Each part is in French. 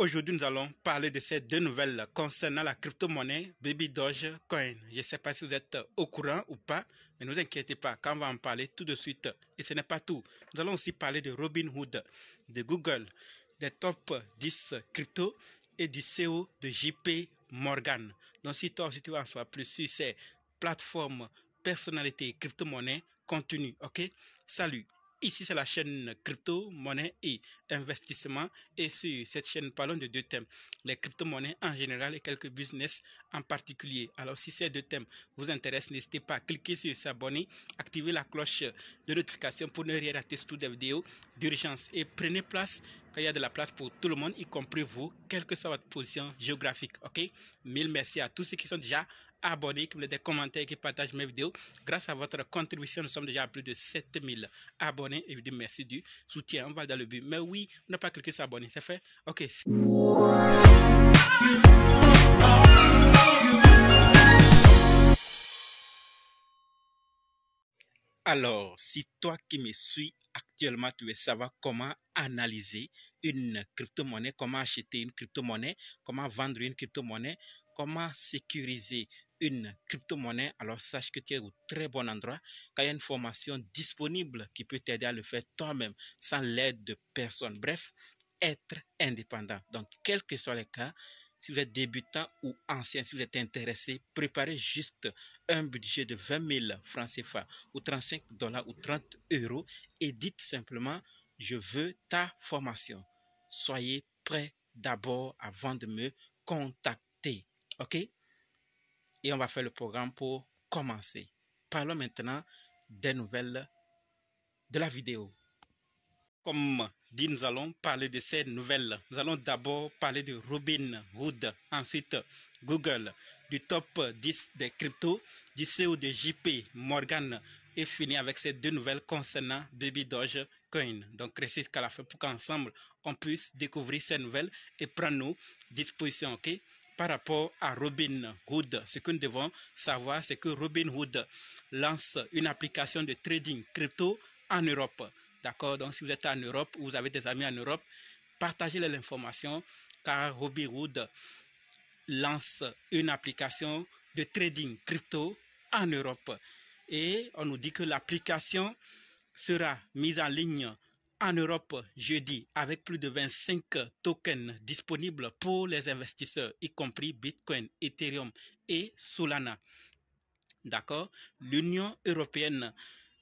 Aujourd'hui, nous allons parler de ces deux nouvelles concernant la crypto-monnaie Baby Dogecoin. Je ne sais pas si vous êtes au courant ou pas, mais ne vous inquiétez pas, quand on va en parler tout de suite. Et ce n'est pas tout. Nous allons aussi parler de Robinhood, de Google, des top 10 crypto et du CEO de JP Morgan. Donc si toi aussi tu veux en savoir plus sur ces plateformes, personnalités, crypto-monnaies, continue, ok? Salut! Ici, c'est la chaîne crypto, monnaie et investissement. Et sur cette chaîne, parlons de deux thèmes. Les crypto-monnaies en général et quelques business en particulier. Alors, si ces deux thèmes vous intéressent, n'hésitez pas à cliquer sur s'abonner, activer la cloche de notification pour ne rien rater sur toutes les vidéos d'urgence. Et prenez place quand il y a de la place pour tout le monde, y compris vous, quelle que soit votre position géographique. Ok? Mille merci à tous ceux qui sont déjà abonnés, qui me laissent des commentaires, qui partagent mes vidéos. Grâce à votre contribution, nous sommes déjà à plus de 7000 abonnés. Et je vous dis merci du soutien. On va dans le but. Mais oui, on n'a pas cliqué sur abonner. C'est fait? Ok. Alors, si toi qui me suis actuellement, tu veux savoir comment analyser une crypto-monnaie, comment acheter une crypto-monnaie, comment vendre une crypto-monnaie, comment sécuriser une crypto-monnaie, alors sache que tu es au très bon endroit, car il y a une formation disponible qui peut t'aider à le faire toi-même, sans l'aide de personne. Bref, être indépendant. Donc, quels que soient les cas, si vous êtes débutant ou ancien, si vous êtes intéressé, préparez juste un budget de 20 000 francs CFA ou 35 $ ou 30 € et dites simplement, je veux ta formation. Soyez prêts d'abord avant de me contacter. OK? Et on va faire le programme pour commencer. Parlons maintenant des nouvelles de la vidéo. Comme dit, nous allons parler de ces nouvelles. Nous allons d'abord parler de Robinhood, ensuite Google, du top 10 des cryptos, du CEO de JP Morgan et finir avec ces deux nouvelles concernant Baby Dogecoin. Donc, restez jusqu'à la fin pour qu'ensemble, on puisse découvrir ces nouvelles et prendre nos dispositions, ok? Par rapport à Robinhood, ce que nous devons savoir, c'est que Robinhood lance une application de trading crypto en Europe. D'accord? Donc, si vous êtes en Europe ou vous avez des amis en Europe, partagez l'information car Robinhood lance une application de trading crypto en Europe. Et on nous dit que l'application sera mise en ligne en Europe jeudi avec plus de 25 tokens disponibles pour les investisseurs, y compris Bitcoin, Ethereum et Solana. D'accord? L'Union européenne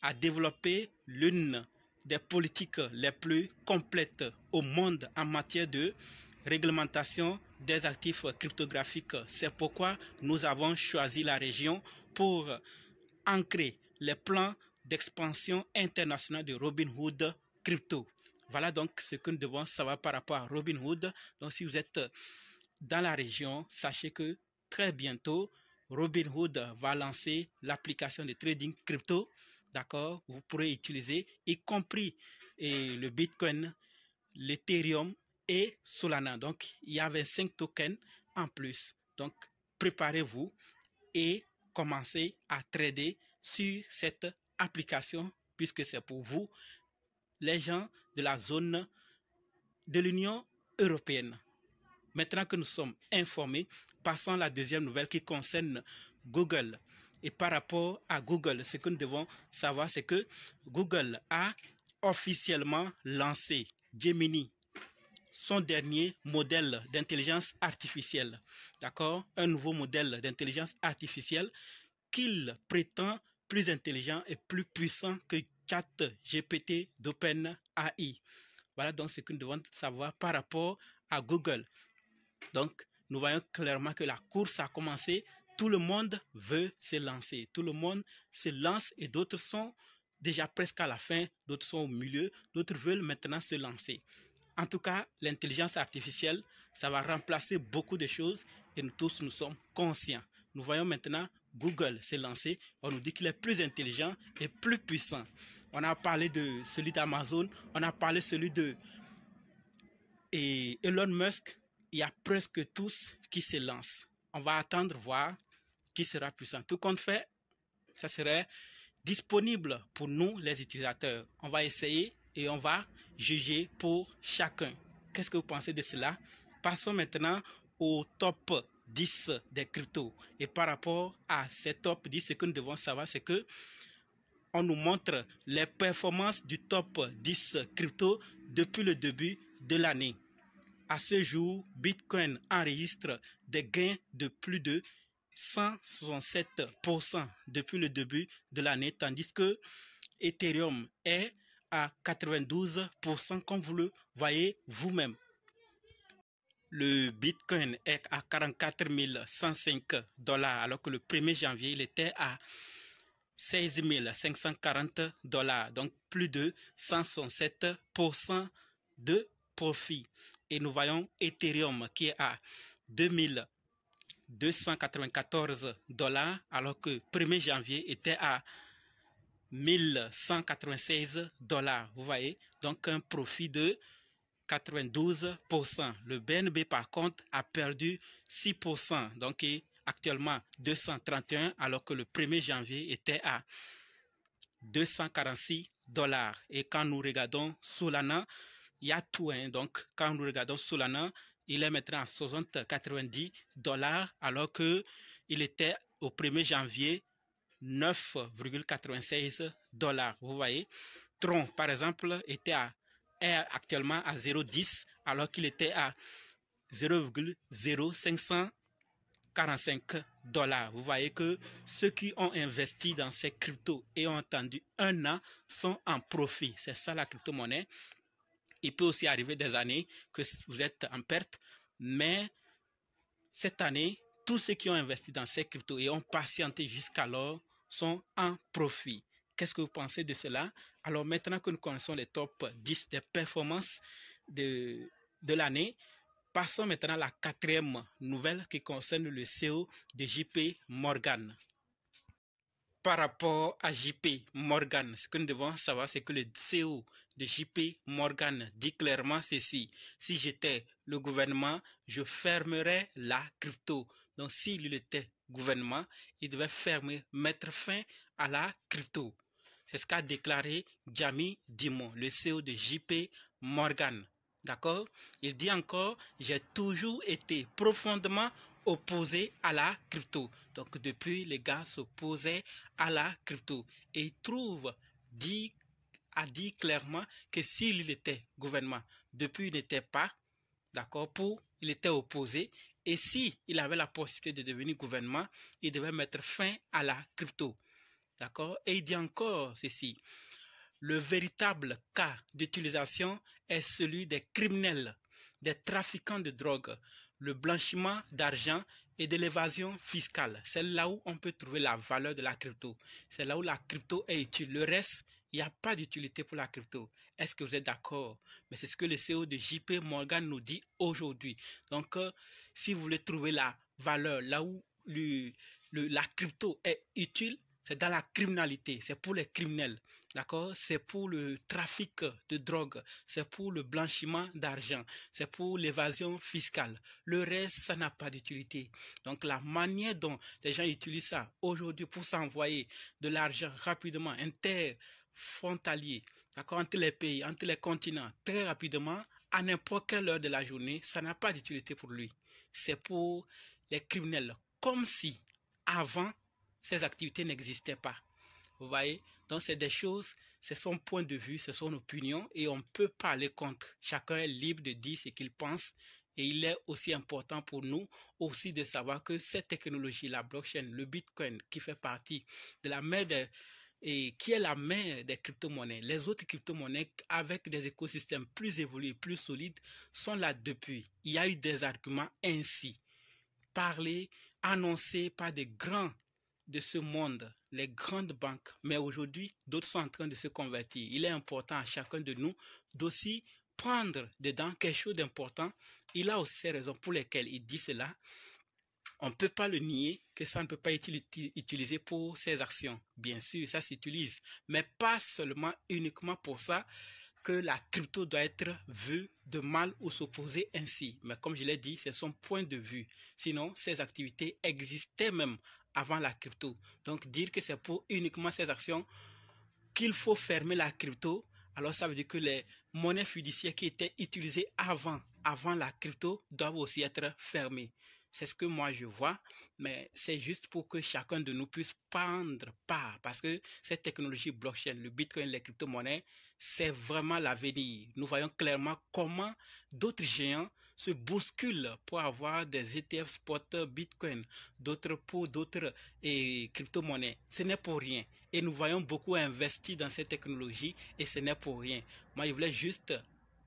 a développé l'une des politiques les plus complètes au monde en matière de réglementation des actifs cryptographiques. C'est pourquoi nous avons choisi la région pour ancrer les plans d'expansion internationale de Robinhood Crypto. Voilà donc ce que nous devons savoir par rapport à Robinhood. Donc si vous êtes dans la région, sachez que très bientôt, Robinhood va lancer l'application de trading crypto. D'accord, vous pourrez utiliser, y compris le Bitcoin, l'Ethereum et Solana. Donc, il y a 25 tokens en plus. Donc, préparez-vous et commencez à trader sur cette application puisque c'est pour vous, les gens de la zone de l'Union européenne. Maintenant que nous sommes informés, passons à la deuxième nouvelle qui concerne Google. Et par rapport à Google, ce que nous devons savoir, c'est que Google a officiellement lancé Gemini, son dernier modèle d'intelligence artificielle. D'accord? Un nouveau modèle d'intelligence artificielle qu'il prétend plus intelligent et plus puissant que ChatGPT d'OpenAI. Voilà donc ce que nous devons savoir par rapport à Google. Donc, nous voyons clairement que la course a commencé. Tout le monde veut se lancer. Tout le monde se lance et d'autres sont déjà presque à la fin, d'autres sont au milieu, d'autres veulent maintenant se lancer. En tout cas, l'intelligence artificielle, ça va remplacer beaucoup de choses et nous tous, nous sommes conscients. Nous voyons maintenant Google se lancer. On nous dit qu'il est plus intelligent et plus puissant. On a parlé de celui d'Amazon, on a parlé de celui de Elon Musk. Il y a presque tous qui se lancent. On va attendre voir qui sera puissant. Tout compte fait, ça serait disponible pour nous les utilisateurs. On va essayer et on va juger pour chacun. Qu'est-ce que vous pensez de cela? Passons maintenant au top 10 des cryptos. Et par rapport à ces top 10, ce que nous devons savoir, c'est que on nous montre les performances du top 10 crypto depuis le début de l'année. À ce jour, Bitcoin enregistre des gains de plus de 167% depuis le début de l'année, tandis que Ethereum est à 92%, comme vous le voyez vous-même. Le Bitcoin est à 44 105 $, alors que le 1er janvier, il était à 16 540 $, donc plus de 167% de profit. Et nous voyons Ethereum qui est à 2294 $, alors que 1er janvier était à 1196 $. Vous voyez, donc un profit de 92%. Le BNB par contre a perdu 6%, donc actuellement 231, alors que le 1er janvier était à 246 $. Et quand nous regardons Solana, il y a tout, hein. Donc quand nous regardons Solana, il est maintenant à 90 $, alors que il était au 1er janvier 9,96 $. Vous voyez, Tron par exemple est actuellement à 0,10 alors qu'il était à 0,0545 $. Vous voyez que ceux qui ont investi dans ces cryptos et ont attendu un an sont en profit. C'est ça la crypto-monnaie. Il peut aussi arriver des années que vous êtes en perte, mais cette année, tous ceux qui ont investi dans ces cryptos et ont patienté jusqu'alors sont en profit. Qu'est-ce que vous pensez de cela? Alors maintenant que nous connaissons les top 10 des performances de l'année, passons maintenant à la quatrième nouvelle qui concerne le CEO de JP Morgan. Par rapport à JP Morgan, ce que nous devons savoir, c'est que le CEO de JP Morgan dit clairement ceci: si j'étais le gouvernement, je fermerais la crypto. Donc s'il était gouvernement, il devait mettre fin à la crypto. C'est ce qu'a déclaré Jamie Dimon, le CEO de JP Morgan. D'accord? Il dit encore, j'ai toujours été profondément opposé à la crypto. Donc depuis, les gars s'opposaient à la crypto. Et il a dit clairement que s'il était gouvernement, depuis il n'était pas d'accord il était opposé. Et si il avait la possibilité de devenir gouvernement, il devait mettre fin à la crypto. D'accord? Et il dit encore ceci: le véritable cas d'utilisation est celui des criminels, des trafiquants de drogue, le blanchiment d'argent et de l'évasion fiscale. C'est là où on peut trouver la valeur de la crypto. C'est là où la crypto est utile. Le reste, il n'y a pas d'utilité pour la crypto. Est-ce que vous êtes d'accord? Mais c'est ce que le CEO de JP Morgan nous dit aujourd'hui. Donc, si vous voulez trouver la valeur, là où la crypto est utile, c'est dans la criminalité, c'est pour les criminels, d'accord? C'est pour le trafic de drogue, c'est pour le blanchiment d'argent, c'est pour l'évasion fiscale. Le reste, ça n'a pas d'utilité. Donc la manière dont les gens utilisent ça aujourd'hui pour s'envoyer de l'argent rapidement, interfrontalier, d'accord, entre les pays, entre les continents, très rapidement, à n'importe quelle heure de la journée, ça n'a pas d'utilité pour lui. C'est pour les criminels, comme si avant, ces activités n'existaient pas. Vous voyez? Donc, c'est des choses, c'est son point de vue, c'est son opinion et on peut parler contre. Chacun est libre de dire ce qu'il pense et il est aussi important pour nous aussi de savoir que cette technologie, la blockchain, le Bitcoin, qui fait partie de la mère et qui est la mère des crypto-monnaies. Les autres crypto-monnaies avec des écosystèmes plus évolués, plus solides, sont là depuis. Il y a eu des arguments ainsi parlés, annoncés par des grands de ce monde, les grandes banques. Mais aujourd'hui, d'autres sont en train de se convertir. Il est important à chacun de nous d'aussi prendre dedans quelque chose d'important. Il a aussi ses raisons pour lesquelles il dit cela. On ne peut pas le nier que ça ne peut pas être utilisé pour ses actions. Bien sûr, ça s'utilise, mais pas seulement uniquement pour ça que la crypto doit être vue de mal ou s'opposer ainsi. Mais comme je l'ai dit, c'est son point de vue. Sinon, ces activités existaient même avant la crypto. Donc, dire que c'est pour uniquement ces actions qu'il faut fermer la crypto, alors ça veut dire que les monnaies fiduciaires qui étaient utilisées avant avant la crypto doivent aussi être fermées. C'est ce que moi je vois, mais c'est juste pour que chacun de nous puisse prendre part, parce que cette technologie blockchain, le Bitcoin, les crypto-monnaies, c'est vraiment l'avenir. Nous voyons clairement comment d'autres géants se bousculent pour avoir des ETF spot Bitcoin, d'autres pour d'autres crypto-monnaies. Ce n'est pour rien. Et nous voyons beaucoup investir dans cette technologie et ce n'est pour rien. Moi, je voulais juste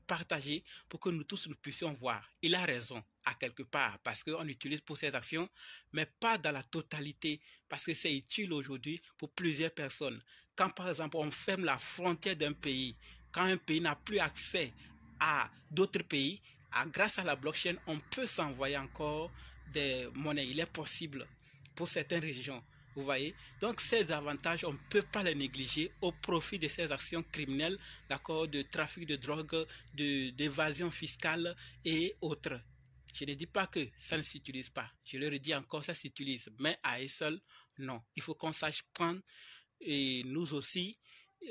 partager pour que nous tous nous puissions voir. Il a raison à quelque part parce qu'on l'utilise pour ses actions, mais pas dans la totalité parce que c'est utile aujourd'hui pour plusieurs personnes. Quand par exemple on ferme la frontière d'un pays, quand un pays n'a plus accès à d'autres pays, grâce à la blockchain, on peut s'envoyer encore des monnaies. Il est possible pour certaines régions. Vous voyez? Donc, ces avantages, on ne peut pas les négliger au profit de ces actions criminelles, d'accord, de trafic de drogue, d'évasion fiscale et autres. Je ne dis pas que ça ne s'utilise pas. Je le redis encore, ça s'utilise. Mais à elle seule, non. Il faut qu'on sache prendre, et nous aussi,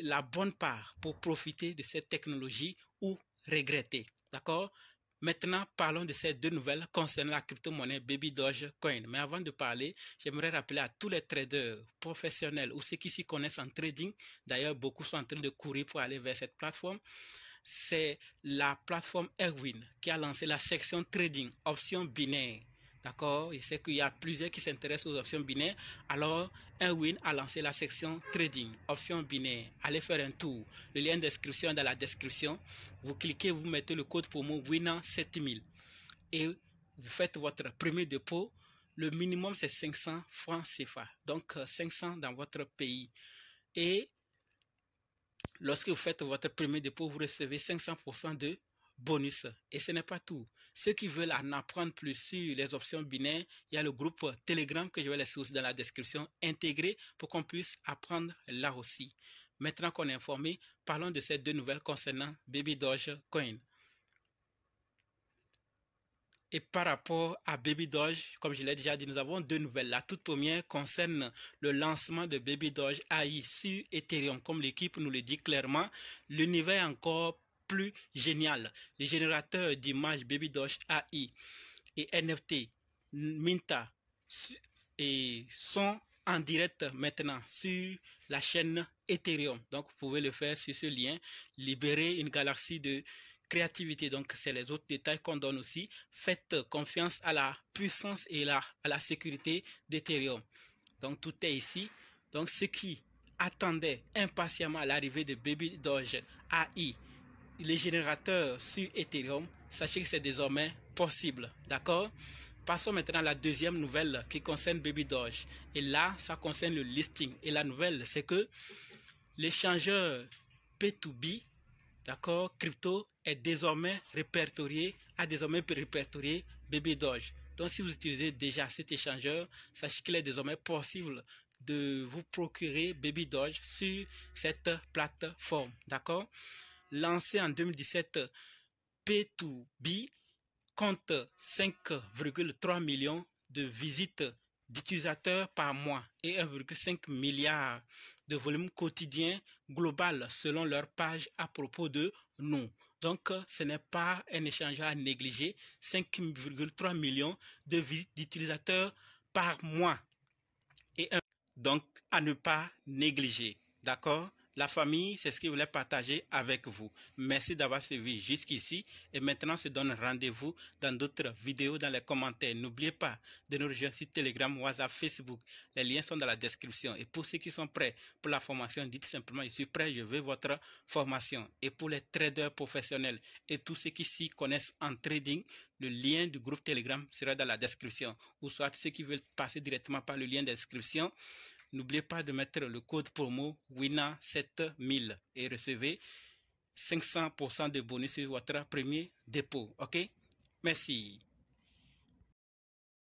la bonne part pour profiter de cette technologie ou regretter. D'accord? Maintenant, parlons de ces deux nouvelles concernant la crypto-monnaie Baby Dogecoin. Mais avant de parler, j'aimerais rappeler à tous les traders professionnels ou ceux qui s'y connaissent en trading, d'ailleurs beaucoup sont en train de courir pour aller vers cette plateforme, c'est la plateforme Erwin qui a lancé la section trading, options binaires. D'accord? Je sais qu'il y a plusieurs qui s'intéressent aux options binaires. Alors, Erwin a lancé la section trading, options binaires. Allez faire un tour. Le lien d'inscription est dans la description. Vous cliquez, vous mettez le code promo WINA7000 et vous faites votre premier dépôt. Le minimum, c'est 500 francs CFA. Donc, 500 dans votre pays. Et lorsque vous faites votre premier dépôt, vous recevez 500% de bonus. Et ce n'est pas tout. Ceux qui veulent en apprendre plus sur les options binaires, il y a le groupe Telegram que je vais laisser aussi dans la description, intégré pour qu'on puisse apprendre là aussi. Maintenant qu'on est informé, parlons de ces deux nouvelles concernant Baby Dogecoin. Et par rapport à Baby Doge, comme je l'ai déjà dit, nous avons deux nouvelles. La toute première concerne le lancement de Baby Doge AI sur Ethereum. Comme l'équipe nous le dit clairement, l'univers est encore plus génial. Les générateurs d'images Baby Doge AI et NFT, Minta, et sont en direct maintenant sur la chaîne Ethereum. Donc, vous pouvez le faire sur ce lien, libérer une galaxie de créativité. Donc, c'est les autres détails qu'on donne aussi. Faites confiance à la puissance et à la sécurité d'Ethereum. Donc, tout est ici. Donc, ceux qui attendaient impatiemment l'arrivée de Baby Doge AI, les générateurs sur Ethereum, sachez que c'est désormais possible. D'accord? Passons maintenant à la deuxième nouvelle qui concerne Baby Doge. Et là, ça concerne le listing. Et la nouvelle, c'est que l'échangeur P2B, d'accord, crypto, est désormais répertorié, a désormais répertorié Baby Doge. Donc, si vous utilisez déjà cet échangeur, sachez qu'il est désormais possible de vous procurer Baby Doge sur cette plateforme. D'accord? Lancé en 2017, P2B compte 5,3 millions de visites d'utilisateurs par mois et 1,5 milliard de volume quotidien global selon leur page à propos de nous. Donc, ce n'est pas un échangeur à négliger. 5,3 millions de visites d'utilisateurs par mois et donc à ne pas négliger. D'accord? La famille, c'est ce que je voulais partager avec vous. Merci d'avoir suivi jusqu'ici et maintenant on se donne rendez-vous dans d'autres vidéos dans les commentaires. N'oubliez pas de nous rejoindre sur Telegram, WhatsApp, Facebook. Les liens sont dans la description. Et pour ceux qui sont prêts pour la formation, dites simplement je suis prêt, je veux votre formation. Et pour les traders professionnels et tous ceux qui s'y connaissent en trading, le lien du groupe Telegram sera dans la description. Ou soit ceux qui veulent passer directement par le lien d'inscription, n'oubliez pas de mettre le code promo WINA7000 et recevez 500% de bonus sur votre premier dépôt. OK? Merci.